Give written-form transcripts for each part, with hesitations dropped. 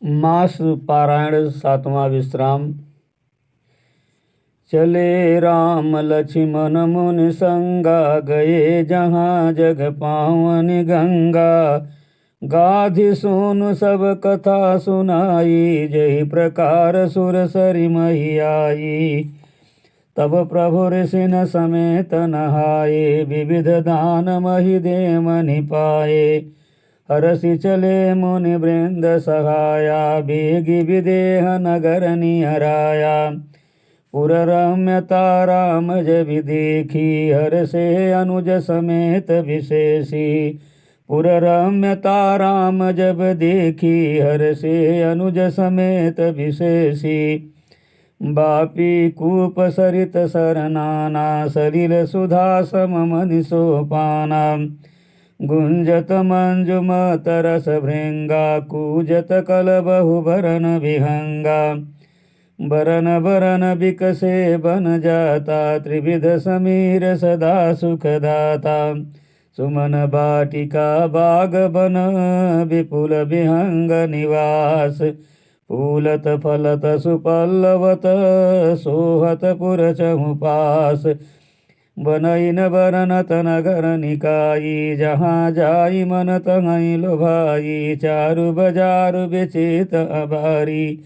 मास पारायण सातवां विश्राम। चले राम लक्ष्मण मुनि संगा, गए जहाँ जग पावन गंगा। गाधि सुन सब कथा सुनाई, जय प्रकार सुर सरि मही आई। तब प्रभु ऋषिन समेत नहाए, विविध दान मही दे मनि पाए। हरषि चले मुनि वृंद सहाया, बेगी विदेह नगर निहराया। पुर रम्यता राम जब देखी, हर्षे अनुज समेत विशेषी। पुर रम्यता राम जब देखी, हर्षे अनुज समेत विशेषी। बापी कूप सरित सरनाना, सलिल सुधा सम मनि सोपाना। गुंजत मंजुमत रस भृंगा, कूजत कलबहु बरन विहंगा। बरन बरन बिकसे बन जाता, त्रिविध समीर सदा सुखदाता। सुमन बाटिका बाग बन, विपुल विहंग निवास। फूलत फलत सुपल्लवत, सोहत पुर चहुपास। बनईन बरनत नगर निकाई, जहाँ जाई मन तहीं लोभाई। चारु बजारु विचित अबारी,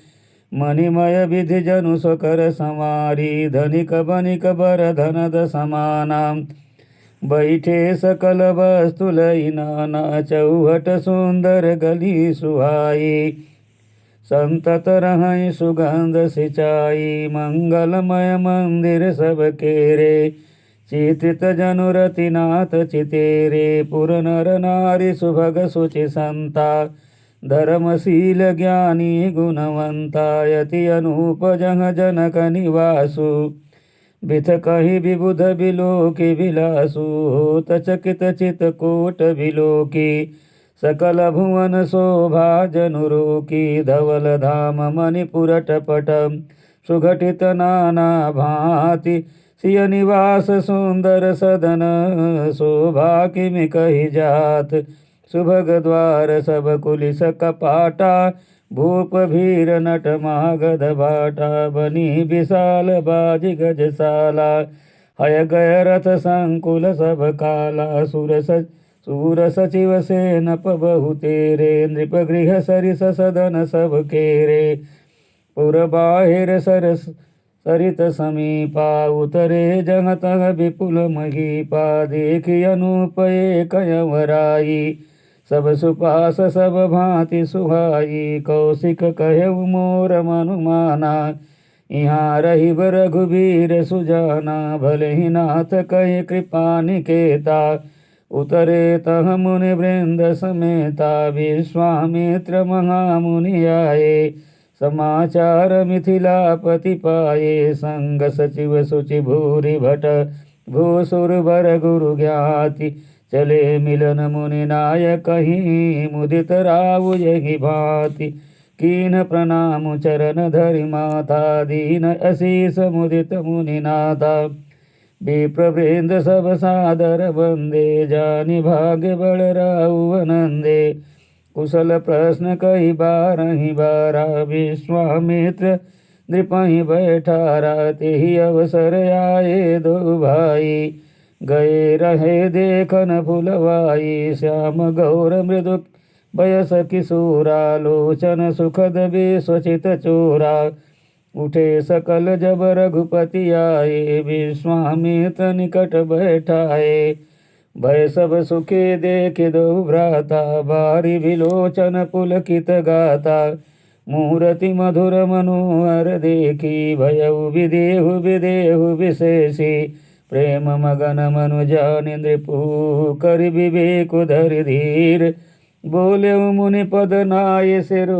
मणिमय विधि जनु स्वकर संवारी। धनिक बनिक बर धनद समाना, बैठे सकल वस्तु लई नाना। चौहट सुंदर गली सुहाई, संतत रहै सुगंध सिंचाई। मंगलमय मंदिर सब केरे, चित्रित जनुरति नाथ चितेरे। पुर नर नारी सुभग सुचि संता, धर्मशील ज्ञानी गुणवंता। यति अनूप जह जनक निवासु, बिथ कहि विबुध बिलोकी विलासु। होत चकित चित कोट बिलोकी, सकल भुवन शोभा जनु रोकी। धवल धाम मणिपुर टपट, सुघटित नाना भांति। सिय निवास सुंदर सदन, शोभा किमि कहि जात। सुभग द्वार सब कुलिस कपाटा, भूप भीर नट मागध बाटा। बनी विशाल बाजी गजशाला, हय गय रथ संकुल सब काला। सूर सचिव सेनप बहु तेरे, नृप गृह सरिस सदन सब केरे। पुर बाहिर सरस सरित समीपा, उतरे जहाँ तह विपुल महीपा। देखि अनूप एक अँवराई, सब सुपास सब भांति सुहाई। कौशिक कहु मोर मनु माना, यहाँ रहिब रघुबीर सुजाना। भले ही नाथ कहि कृपा निकेता, उतरे तह मुनि वृंद समेता। विश्वामित्र महामुनि आए, समाचार मिथिलापति पाए। संग सचिव सुचि भूरि भट, भूसुर वर गुरु ज्ञाति। चले मिलन मुनि नायक कहीं, मुदित राउ यही भांति। कीन प्रणाम चरण धरि माथा, दीन असीस मुदित मुनि नाथा। विप्र वृंद सब सादर वंदे, जानि भाग्य बड़ राउ आनंदे। कुशल प्रश्न कही बारहि बारा, विश्वामित्र नृपहि बैठारा। तेहि अवसर आए दो भाई, गए रहे देखन फुलवाई। श्याम गौर मृदु बयस किशोरा, लोचन सुखद विश्वचित चोरा। उठे सकल जब रघुपति आए, विश्वामित्र निकट बैठाए। भय सब सुखे देखे दो भ्राता, बारी विलोचन पुलकित गाता। मूर्ति मधुर मनोहर देखी, भयउ विदेहु विदेहु विशेषी। प्रेम मगन मनु जानि नृपु, करि विवेक धरि धीर। बोले मुनि पद नाय सिरु,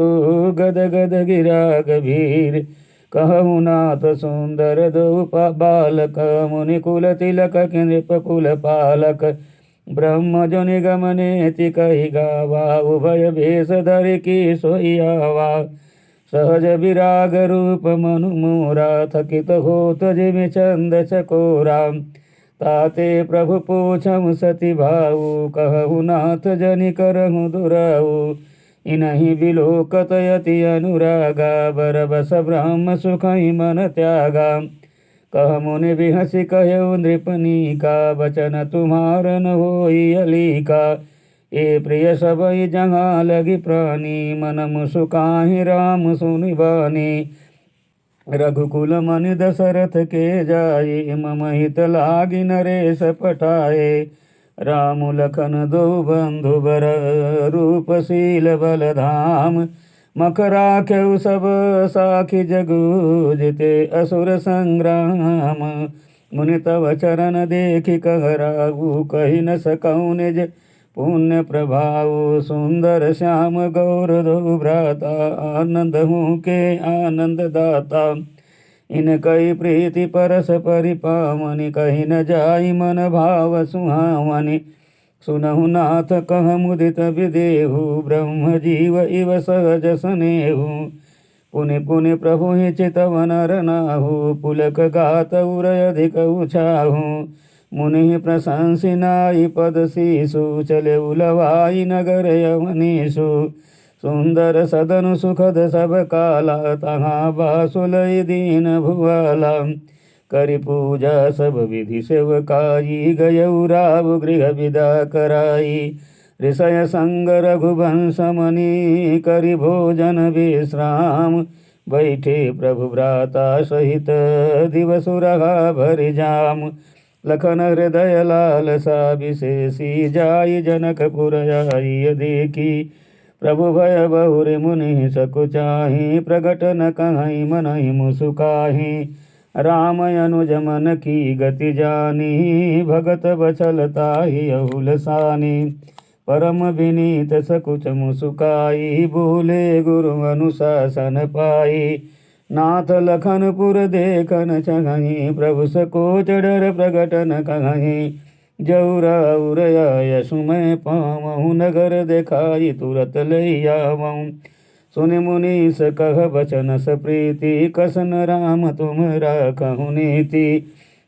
गद गद गिरा गभीर। कहु नाथ सुंदर दो बालक, मुनि कुल तिलक नृप कुल पालक। ब्रह्म जो निगम नेति कहि गावा, उभय भेष धरि की सोई आवा। सहज विराग रूप मनु मोरा, थकित होत जिमि चंद चकोरा। ताते प्रभु पूछम सती भाऊ, कहु नाथ जनि करहु दुराऊ। इनहि विलोकत यति अनुरागा बरबस ब्रह्म सुखहि मन त्यागा। कह मुनि बिहसि कहु नृपनीका बचन तुम्हार न होई अलीका। ए प्रिय सबई जहाँ लगी प्राणी मन मुसुकाहि राम सुनि बानी। रघुकुल मनि दशरथ के जाये मम हित लागी नरेश पठाए। राम लखन दो बंधु बर रूप शील बल धाम। मख राख्यउ सब साखी जगु जिते असुर संग्राम। मुनि तव चरण देखि कह राहु कहि न सकऊँ निज पुण्य प्रभाव। सुंदर श्याम गौर दो भ्राता आनंद हूँ के आनंद दाता। इन कई प्रीति परस परिपावनि कहि न जाई मन भाव सुहावनि। सुनहु नाथ कह मुदित विदेहु ब्रह्म जीव इव सहज स्नेहु। पुनि पुनि प्रभु हि चितवन रनाहु पुलक गात उरय अधिक उछाहु। मुनि प्रशंसी नाई पद शीसु चले उलवाई नगर यवनीसु। सुंदर सदन सुखद सब काला तहाँ बासुलई दीन भुआला। करि पूजा सब विधि सेवकाई गयउ राव गृह विदा कराई। ऋषय संग रघुवंश मनि करि भोजन विश्राम। बैठे प्रभु भ्राता सहित दिवसु रहा भरि जाम। लखन हृदय लालसा विशेषी जाई जनकपुर आई देखी। प्रभु भय बहुरि मुनि सकुचाहि प्रगट न कहीं मनहि मुसुकाहि। राम अनुज मन की गति जानी भगत बचल ताहि अहुलसानी। परम विनीत सकुच मुसुकाई भूले गुरु अनुशासन पाई। नाथ लखनपुर देखन चहहि प्रभु सकोच डर प्रगट न कहीं। जौरा उरया सुमय पावहु नगर देखाई तुरत लैयावहु। सुनि मुनीस कह बचन स प्रीति कसन राम तुम राखहु नीति।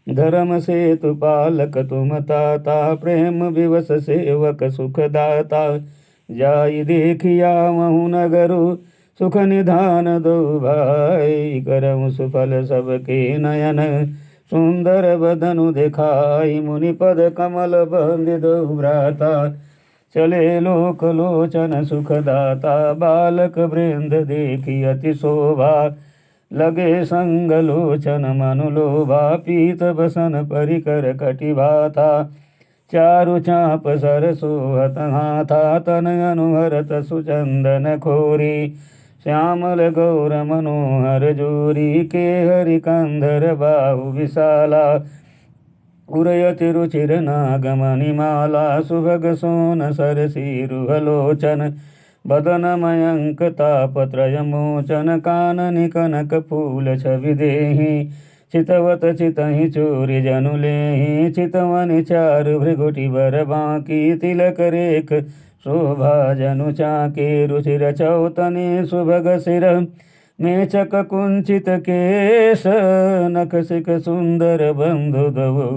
धर्म सेतु पालक तुम ताता प्रेम विवश सेवक सुख दाता। जाई देखिया महु नगरु सुख निधान दो भाई। करहु सुफल सबके नयन सुंदर बदनु दिखाई। मुनि पद कमल बंद दो भ्राता चले लोक लोचन सुखदाता। बालक वृंद देखी अति शोभा लगे संग लोचन मनु लोभा। पीत बसन परिकर कटि भाता चारु चाप सर सोहत हाथा। तन अनुहरत सुचंदन खोरी श्यामल गौर मनोहर जोरी। के हरि कंधर बाहु विशाला उरयति रुचिर नागमणि माला। सुभग सोन सर सिरुहलोचन बदन मयंक तापत्रय मोचन। काननि कनक फूल छवि देहि चितवत चितहि चोरि जनु लेहि। चितवनि चारु भृगुटि बर बांकी तिलक रेख शोभा जनु चाके। रुचिर चौतनि सुभग सिर मेचक कुंचित केश। नख सिक सुंदर बंधु दवु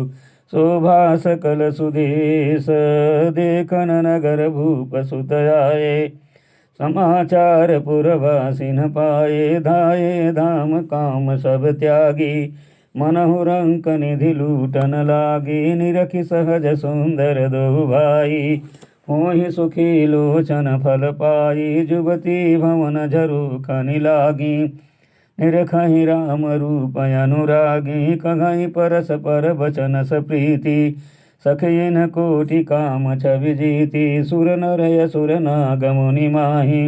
शोभा सकल सुदेश। देखन नगर भूप सुत आए समाचार पुरवासिन पाए। धाये धाम काम सब त्यागी मनहु रंक निधि लूटन लागी। निरखि सहज सुंदर दो भाई होहि सुखी लोचन फल पाई। जुबती भवन झरू खनि लागी निरखहि राम रूप अनुरागी। कघहि परस पर बचन स प्रीति सखिन कोटि काम छवि जीति। सुर नर असुर नाग मुनि माहि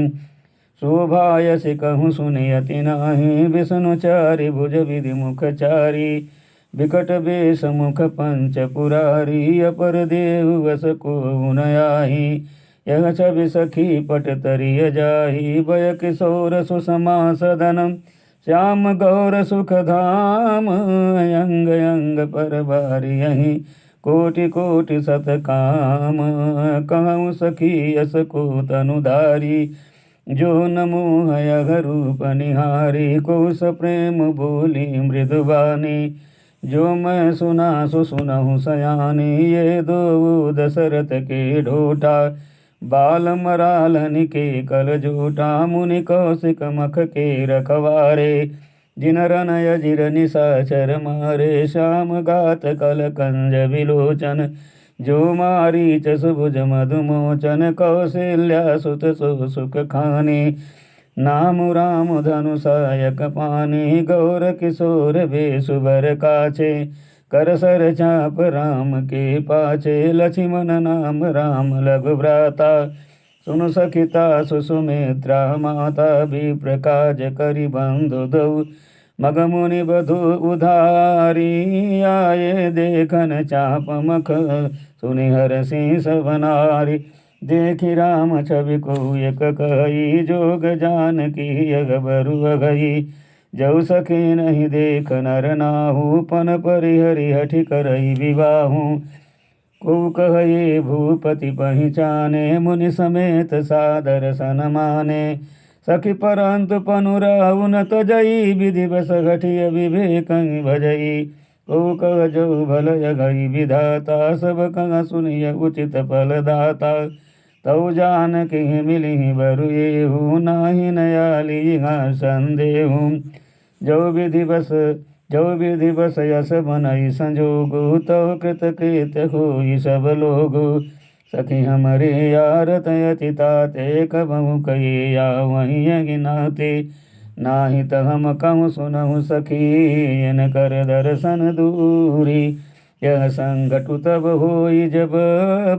शोभायसि कहूँ सुनियति नाही। विष्णु चारि भुज विधि मुख चारि विकट बेश मुख पंच पुरारी। अपर देव वस को उनयाही यह छवि सखी पट तरिय जाही। भय किशोर सुषमा सदनम श्याम गौर सुख धाम। अंग अंग पर बारी यही कोटि कोटि सत काम। कहूँ सखी यस को तनुधारी जो नमो यह रूप निहारी। कोस प्रेम बोली मृदुबानी जो मैं सुना सो सुनहु सयानी। ये दो दशरथ के ढोटा बाल मरालन के कल जूटा मुनि कौशिक मख के रखवारे जिन रनय जिर निशाचर मारे श्याम गात कल कंज विलोचन जो मारीच सुभुज मधुमोचन कौशल्या सुत सुख खाने नाम राम धनु सायक पाने गौर किशोर बेसुबर काछे कर सर चाप राम के पाछे लक्ष्मण नाम राम लघु भ्राता सुन सखिता सुमित्रा माता विप्र काज करि बंधु दौ मग मुनि बधु उधारी आये देखन चाप मख सुनि हरषि सब नारी देखि राम छवि को एक कही जोग जानकी यग बरु गई जौ सखी नहीं देख नर नाहु पन परिहरि हठि करई विवाहु को कहे भूपति पहिचाने मुनि समेत सादर सन माने सखी परंतु पनुराउ न तजई विधि बस घटिय विवेक भजई को कह जो भल गई विधाता सब कह सुनिय उचित फल दाता तौ जानकी मिली बरु येहू नाही नयाली संदेहू जो विधि बस यस बनई संजोगु तो कृत कृत होई सब लोगु सखी हमरे यार तयति ताते कबहु कही या वहीं गिनाते नाही त हम कहूँ सुनहु सखी इन कर दर्शन दूरी यह संगठु तब होई जब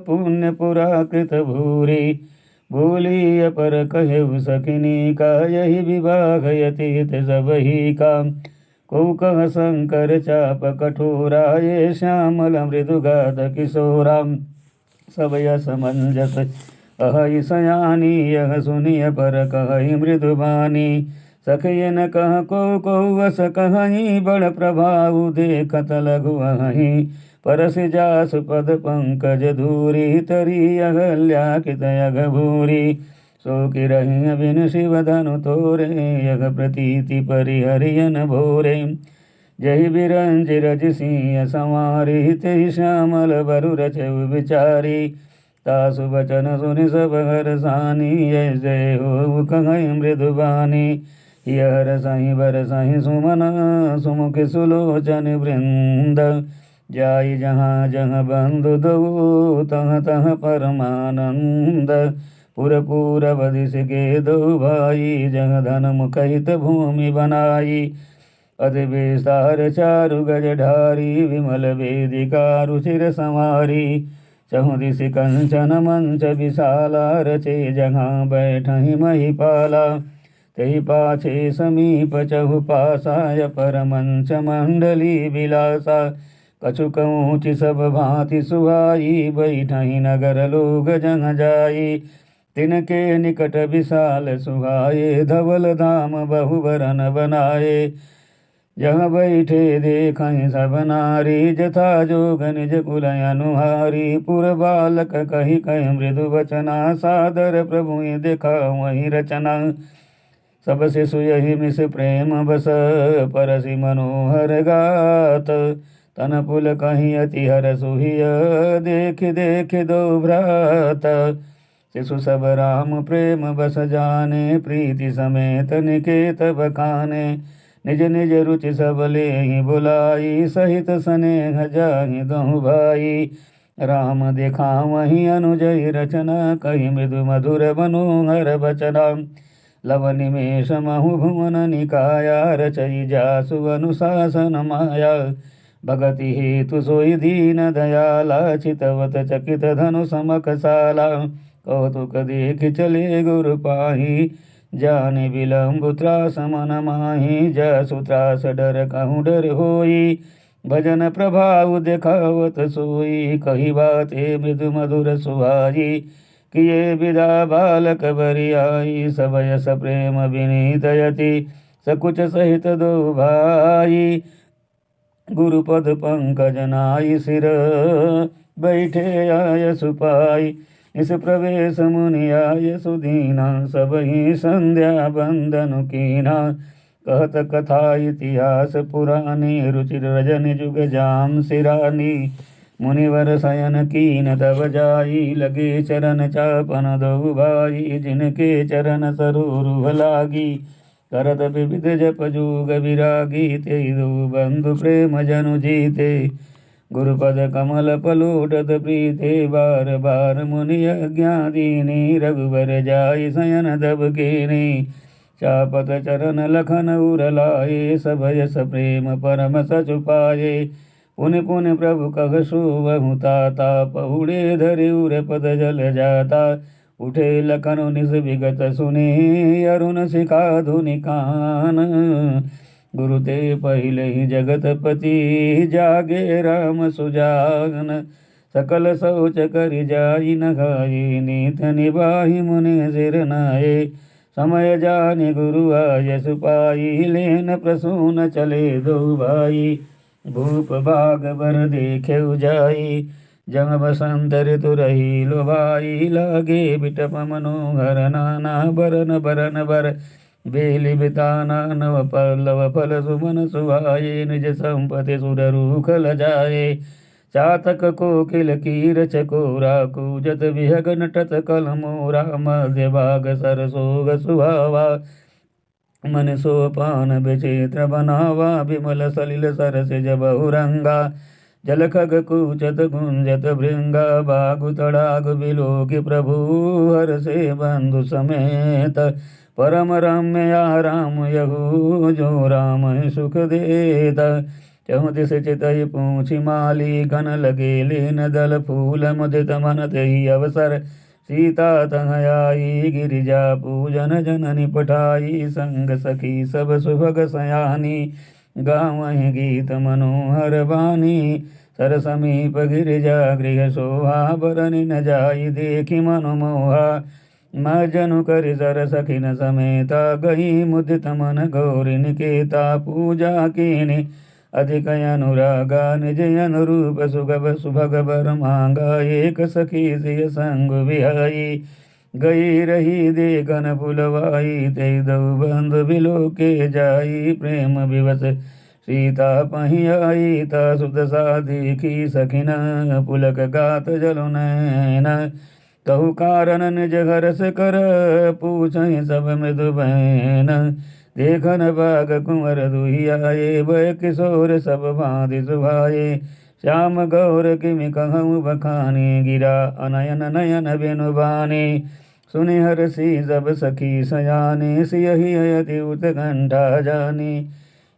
पुण्य पुरा कृत भूरी भूली पर कहेउ सकिनी का यही विवाह यतीत सब ही का को कह शंकर चाप कठोरा ये श्यामल मृदु गात किशोरा सब यस मंजस अहि सयानी यह सुनिय पर कहि मृदुबानी सखय न कह को वस कहीं बड़ प्रभाव देखत लघु अहि परस जासु पद पंकज धूरी तरी अगल्या कित यग भूरी सो कि रही बिन शिव धनु तोरे यग प्रतीति परिहरियन भोरे जहि बिरंज रज सिंह संवारी ते श्यामल बरु रचउ विचारी तासु बचन सुनि सब हर सानी जय जय हो कहीं मृदुबानी यहर साई बर साई सुमन सुमुख सुलोचन वृंद जाई जहाँ जहाँ बंधु दो तह तह परमानंद पुर पूर बदिश के दो भाई जह धन मुखहित भूमि बनाई अति विस्तार चारु गज ढारी विमल वेदिका रुचिर संवारी चहु दिश कंचन मंच विशाला रचे जहाँ बैठहि महिपाला तहि पाछे समीप चहु पासाय परमंच मंडली विलासा कछुक ऊँची सब भांति सुहाई बैठहि नगर लोग जहाँ जाई तिनके निकट विशाल सुहाए धवल धाम बहुवरन बनाए जहाँ बैठे देखहि सब नारी जथा जोग निज कुल अनुहारी पुर बालक कही कही मृदु वचना सादर प्रभु देखा वही रचना सब शिशु यही मिस प्रेम बस परसि मनोहर गात तन पुल कहीं अति हर सुहिय देख देख दो भ्रात शिशु सब राम प्रेम बस जाने प्रीति समेत निकेत बखाने निज निज रुचि सब ले बुलाई सहित स्नेह जाहि दहु भाई राम देखा वही अनुजय रचना कही मृदु मधुर मनोहर बचना लव निमेष महु भुवन निकाया रचई जासु अनुशासन माया भगति हेतु सोई दीन दयाला चितवत चकित धनु समकसाला कौतुक देख चले गुरु पाही जाने विलम्ब त्रास मन माही जसु त्रास डर कहूँ डर होई भजन प्रभाव देखावत सोई कही बाते मृदु मधुर सुहाई किए विदा बालक बरियाई सब यस प्रेम विनीत यति सकुच सहित दो भाई गुरुपद पंकज नाई सिर बैठे आय सुपाई इस प्रवेश मुनि आय सुदीना सब ही संध्या बंदन कीना कहत कथा इतिहास पुरानी रुचिर रजन जुग जाम सिरानी मुनिवर शयन कीन तब जाई, लगे चरण चापन दो भाई। जिनके चरण सरोरुह लागी, करत विविध जप जोग विरागी। ते दो बंधु प्रेम जनु जीते, गुरुपद कमल पलोटत प्रीते। बार बार मुनि आज्ञा दीनी, रघुबर जाय शयन दब कीनी। चापत चरण लखन उर लाए, सब यस प्रेम परम सचु पाए। पुनि पुनि प्रभु कह सोवहु ताता, पहुड़े धरे उर पद जल जाता। उठे लखन निस विगत सुने, अरुण शिखा धुनि कान। गुरु ते पहिले ही जगत पति, जागे राम सुजान। सकल शौच कर जाई न खाए, नीत निबाहि मुनि सिर नाए। समय जाने गुरु आयस पाई, लेन प्रसून चले दो भाई। भूप बाग बर देखे जाई, जंग बसंत ऋतु रही लो भाई। लागे बिटप मनोहर नाना, बरन बरन बर बेली बिताना। नव पल्लव फल सुमन सुहाए, निज संपत्ति सुर रूख ल जाए। चातक कोकिल कीर चकोरा, कूजत विहग नटत कल मोरा। मध्य भाग सरसोग सुहावा, मन सोपान विचित्र बनावा। विमल सलिल सरस जबहु रंगा, जल खग कूचत गुंजत भृंगा। बागु तड़ाग बिलोकि प्रभु, हर से बंधु समेत। परम रम्य राम यहु, जो राम सुख देता। चहुदिस चितहि पूछि माली, गन लगे लेन दल फूल। मुदित मन तहि अवसर, सीता तह आई। गिरिजा पूजन जननी पठाई, संग सखी सब सुभग सयानी। गावहि गीत मनोहर बानी, सर समीप गिरिजा गृह शोभा। बरनि न जाई देखि मनु मोहा, मजनु करि सर सखिन समेता। गई मुदित मन गौरि निकेता, पूजा कीनि अधिक अनुरागा। निज अनुरूप सुगभ सुभग बर मांगा, एक सखी सिय संग विहाई। गई रही देखन पुलवाई, ते दो बंधु बिलोके जाई। प्रेम विवश सीता पहि आई, ता सुत सा देखी सखिन। पुलक गात जलु नैन, कहु कारण निज हरस कर। पूछहि सब मृदु बैन, देखन बाग कुंवर दुहि आए। भय किशोर सब बाँधि सुभाए, श्याम गौर किमि कहूँ बखानी। गिरा अनयन नयन बिनु बानी, सुनि हरषि सब सखी सयानी। सियहि अति उत्कंठा जानी,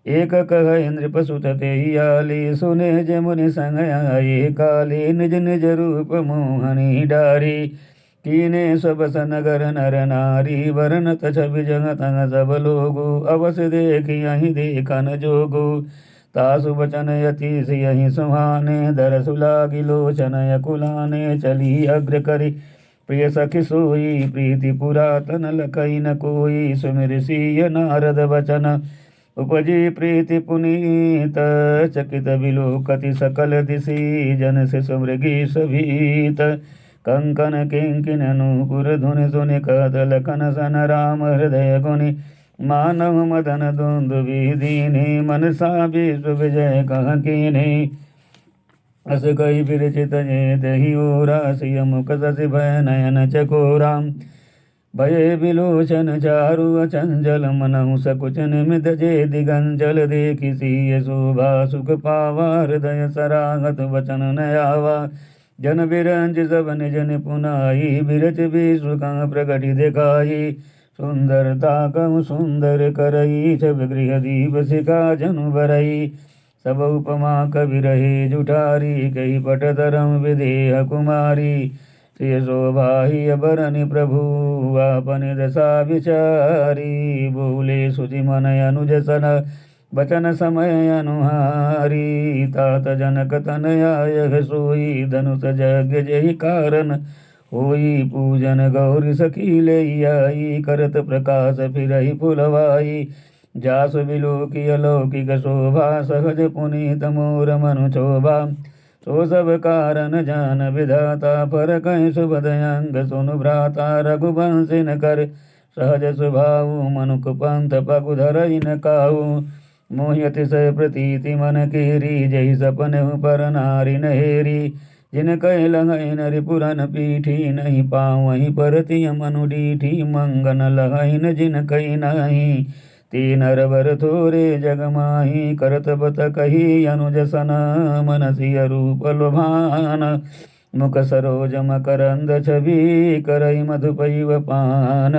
एक कह इंद्र सुत तेहि आली। सुने जे मुनि संग आए काली, निज निज रूप मोहनी डारी। कीने सब सनगर नर नारी, बरनत छवि जग तंग सब लोगु। अवश्य देखि यहीं देखन जोगु, तासु बचन यति सियहि सुहाने। दरसु लागी लोचन यकुलाने, चली अग्र करी प्रिय सखि सोई। प्रीति पुरातन लखई न कोई, सुमिर सिय नारद बचन। उपजी प्रीति पुनीत, चकित बिलोकति सकल दिशि। जन से सुमृगी सभीत, कंकन किंकिन नूपुर धुनि। सुनि कहत लखन सन राम हृदय गुनि। मानव मदन दुंदुभि दीनि, मनसा विश्व विजय कह कीनि। अस कहि विरचित जे दहि ओरा, सिय मुख शशि भय नयन चकोरा। भये विलोचन चारु अचंचल, मनहु सकुच निमित जे दिगंचल। देखि सिय शोभा सुख पावा, हृदय सराहत वचन न आवा। जन बिरंच सब निज निपुनाई, बिरच विश्व कह प्रगति दिखाई। सुंदरता कहु सुंदर करई, छवि गृह दीप शिखा जनु बरई। सब उपमा कवि रहे जुठारी, कही पट धरम विदेह कुमारी। सिय शोभाहि अबरनि प्रभु, आपनि दशा विचारी। बोले सुचि मन अनुज सन, बचन समय अनुहारी। तात जनक तनया यह सोई, धनुष यज्ञ जेहि कारण होई। पूजन गौरी सखी लई आई, करत प्रकाश फिरहि फुलवाई। जासु बिलोकी अलौकिक शोभा, सहज पुनीत मोर मनु क्षोभा। सो सब कारण जान विधाता, पर कहीं सुबद अंग सुनु भ्राता। रघुवंशी न कर सहज स्वभाव, मनुख पंथ पगु धरई न काऊ। मोहि अतिशय प्रतीति मन केरी जहि सपन पर नारी नहेरी जिन कह लहै नरि पुरन पीठी नहीं पावहि परति मनु डीठी मंगन लहैन जिन कही नहीं तीन नर थोरे जग माही करत बत कही अनुज सन मनसिय रूप लोभान मुख सरोज मकरंद छवि करई मधुपैव पान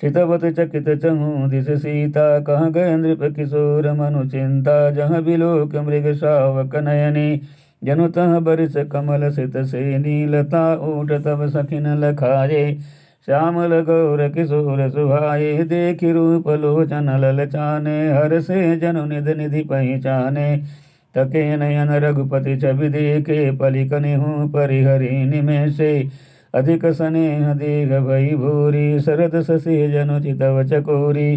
चितवत चकित चहु दिस सीता कह गए नृप किशोर मनु चिंता जहाँ बिलोक मृग शावक नयनी जनु तह बरिस कमल सित से नीलता ऊट तब सखिन लखाए श्यामल गौर किशोर सुहाए देखि रूप लोचन ललचाने हर से जनु निध निधि पहचाने तके नयन रघुपति छवि देखे पलिक निहु परिहरि निमेषे अधिक स्नेह देख भई भूरी शरद ससे जनु चितव चकोरी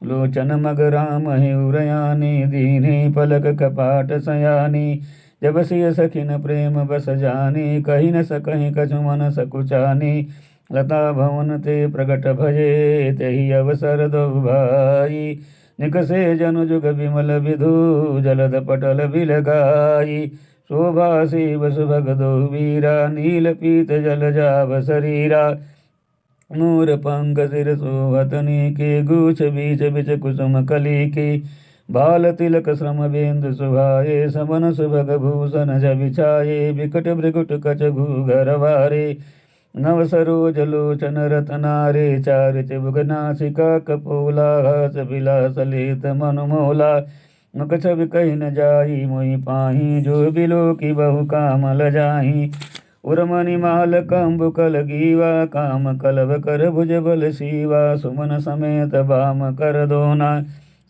लोचन मग राम उरयानी दीने पलक कपाट सयानी जब सिय सखिन प्रेम बस जानी कही न सकहि कछु मन सकुचानी लता भवन ते प्रगट भजे तेहि अवसर दो भाई निकसे जनु जुग विमल विधु जलद पटल बिलगाई शोभा शिव सुभग दो वीरा नील पीत जल जाव शरीरा मोर पंग सिर सोहतनी के गुछ बीच बिच कुसुम कली की बाल तिलक श्रम बिंदु सुभाए समन सुभग भूषण जबिछाए विकट भृगुट कच घूघर वारे नव सरोज लोचन रतनारे चार चिबुक नासिका कपोला हस विलास लेत मनुमोला मुख छवि कही न जाई मोहि पाही जो बिलो की बहु कामल जाही उर्मणि माल कंबु कल गीवा काम कलव कर भुज बल सीवा सुमन समेत बाम कर दोना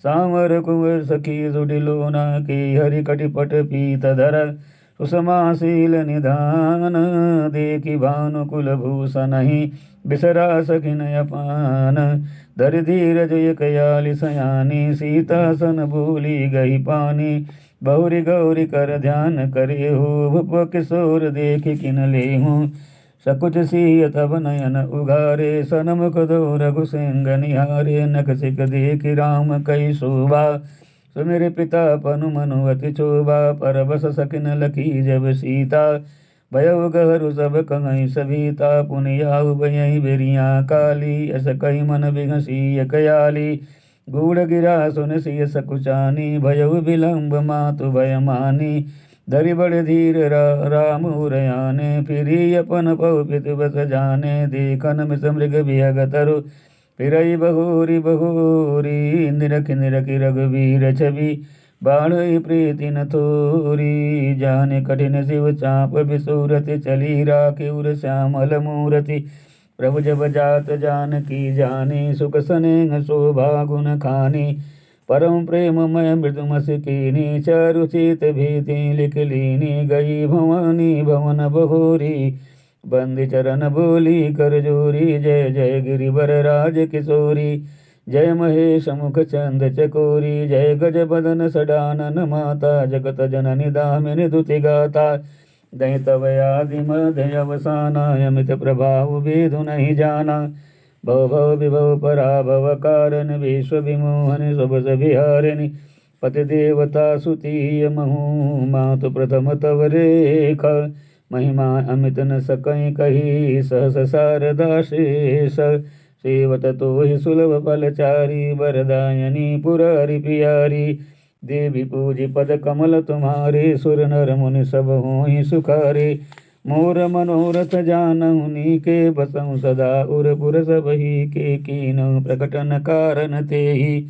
सांवर कुंवर सखी सुडिलोना की हरि कटिपट पीत धर सुषमाशील निधान देखि भानुकुल भूषण ही बिसरा सखिन अपान धर धीरज कयाली सयानी सीता सन भूली गई पानी बहुरी गौरी कर ध्यान करे हो भूप किशोर देख किन ले हूँ सकुच सीय तब नयन उघारे सनमुख दो रघु सिंह निहारे नख सिक देखि राम कई शोभा सुमेरे पिता पनु मनुवति चोबा पर बस सकिन लखी जब सीता भयउ गहरु सब कहीं सभीता पुनियाऊ भयहि बेरिया काली अस कही मन बिघसी कयाली गूढ़ गिरा सुन सिय सकुचानी भयउ विलम्ब मातु भय मानी धरि बड़ धीर राम उरयाने फिरी अपन पौ पितु बस जाने देखन मिस मृग बिहग तरु फिरई बहोरी बहोरी निरख निरख रघुवीर छवि बाढ़ई प्रीति न थोरी जाने कठिन शिव चाप बिसूरति चली राखी उर श्यामल मूरति प्रभु जब जात जानकी जानी सुख स्नेह शोभा गुण खानी परम प्रेममय मृदुमसिकीनी चारुचित भीति लिख लीनी गई भवानी भवन बहोरी बंदी चरण बोली कर जोरी जय जय गिरिवर राज किशोरी जय महेश मुख चंद चकोरी जय गज बदन सडानन माता जगत जननी दामिनी दुति गाता दही तव आदि मध्य अवसाना अमित प्रभाव वेदु नहीं जाना भव भव विभव पराभव कारण विश्व विमोहन सुभस विहारिणी पति देवता सुतीय महु मातु प्रथम तव रेखा महिमा अमित न सकई कही सहस शारदा शेष सेवत तो ही सुलभ फलचारी वरदायनी पुरारी पियारी देवी पूजी पद कमल तुम्हारे सुर नर मुनि सब होई सुखारे मोर मनोरथ जानहुनी के बसऊँ सदा उर सब ही के कीन प्रकटन कारण ते ही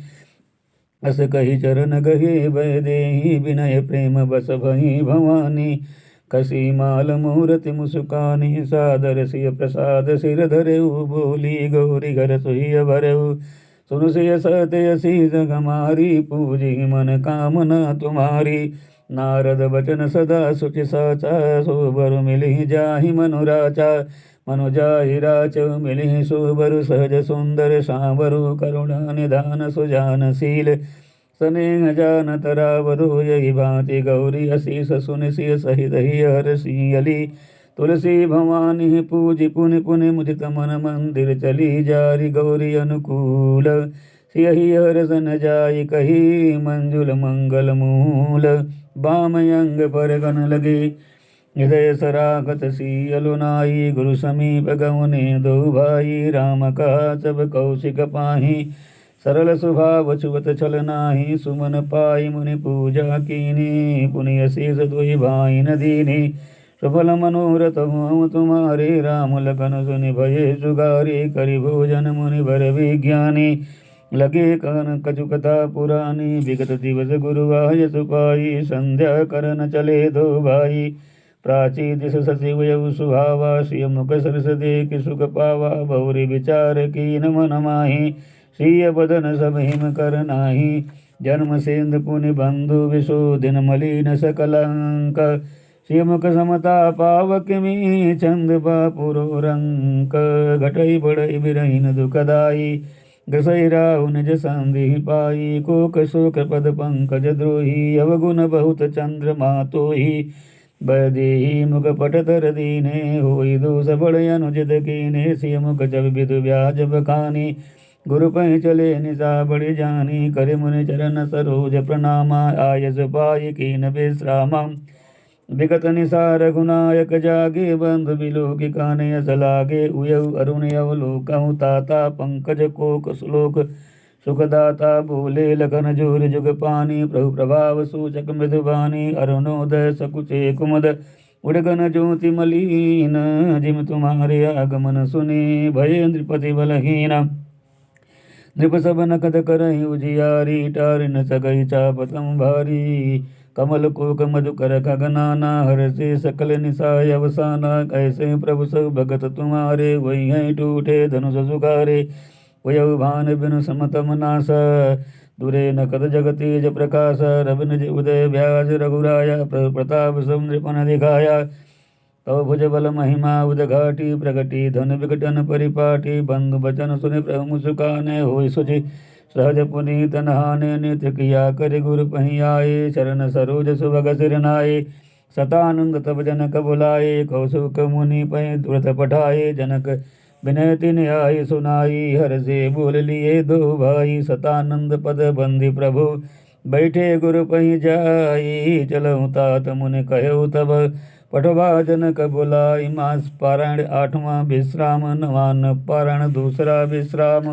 अस कही चरण गहे भय देहि विनय प्रेम बस भई भवानी कसी माल मूर्ति मुस्कानी सादर सिय प्रसाद सिर धरेऊ बोली गौरी घर सोहिय भरेऊ सुन सिय सत्य शीस हमारी पूजी मन कामना तुम्हारी नारद बचन सदा सुचि साचा सोबर मिलि जाहि मनुराचा मनु जाहि राच मिलि सोबर सहज सुंदर सांवरु करुणा निधान सुजानशील स्नेह जानत रावरो यही भांति गौरी असीस सुन सिय सहित ही हरसियली तुलसी भवानी पूजि पुनि पुनि मुदित मन मंदिर चली जारी गौरी अनुकूल सियहि हरस न जाय कही मंजुल मंगल मूल। बाम अंग पर गन लगे हृदय सरागत सियलु नाई। गुरु समीप गवने दो भाई राम कहा सब कौशिक पाही। सरल स्वभाव छुवत छल नाही सुमन पाई मुनि पूजा कीनी। पुनि शेष दुहि भाई न दीनी सफल मनोरथ हुआ तुम्हारे। राम लखन सुनि भये सुगारे करि भोजन मुनि बर विज्ञानी। लगे कहन कछु कथा पुरानी विगत दिवस गुरु आय सुपाई। संध्या करन चले दो भाई प्राची दिश सचिव यऊ सुहावा। सिय मुख सरस देख सुख पावा बहुरी विचार कीन मन माही। सिय बदन सब हिम कर नाही जन्म सेंध पुनि बंधु विशो दिन मलिन सकलंक। सिय मुख समता पावक मी चंद बापुरो रंक। घटई बढ़ई बिरहीन दुखदाई गसई राहु निज संधि पाई। कोक शोक पद पंकज द्रोही अवगुण बहुत चंद्रमा तोही। बदेही मुख पट तर दीने होई दोष बड़ अनुजित कीने। सिय मुख जब विदु ब्याज बखानी गुरु पै चले निशा बड़ि जानी। करे मुनि चरण सरोज प्रणामा आयस पाई कीन विश्रामा। विगत निसार रघुनायक जागे बंधु बिलोकि काने अस लागे। उयऊ अरुण अवलोकहु ताता पंकज कोक श्लोक सुखदाता। बोले लखन जोर जुग पानी प्रभु प्रभाव सूचक मृदुबानी। अरुणोदय सकुचे कुमद उड़गन ज्योति मलीन। जिम तुम्हारे आगमन सुने भय नृपति बलहीन। नृप सब नकद करहि उजियारी टार न सकई चापतम भारी। कमल कोक मधुकर खगनाना हर्षे सकल निसाय अवसाना। कैसे प्रभु सब भगत तुम्हारे वही हैं टूटे धनुष सुखारे। वयऊ भान बिनु समतम नास दुरे नकद जग तेज प्रकाश। रवि निज उदय व्याज रघुराया प्रताप सब नृपन दिखाया। तव भुज बल महिमा उदघाटी प्रगति धन विघटन परिपाटी। बंधु बचन सुनि प्रभु मुस्काने होय सुचि सहज पुनीत नहाने। नित्य किया करि गुरु पहि आए चरण सरोज सुभग सिर नाए। सतानंद तब जनक बुलाए कौसुक मुनि पहि तुरत पठाए। जनक विनय तिन आई सुनाई हर से बोल लिए दो भाई। सतानंद पद बंदी प्रभु बैठे गुरु पहि जाई। चलऊँ तात मुनि कहु तब पठवा जनक बुलाई। मास पारायण 8वां विश्राम 9वां पारायण दूसरा विश्राम।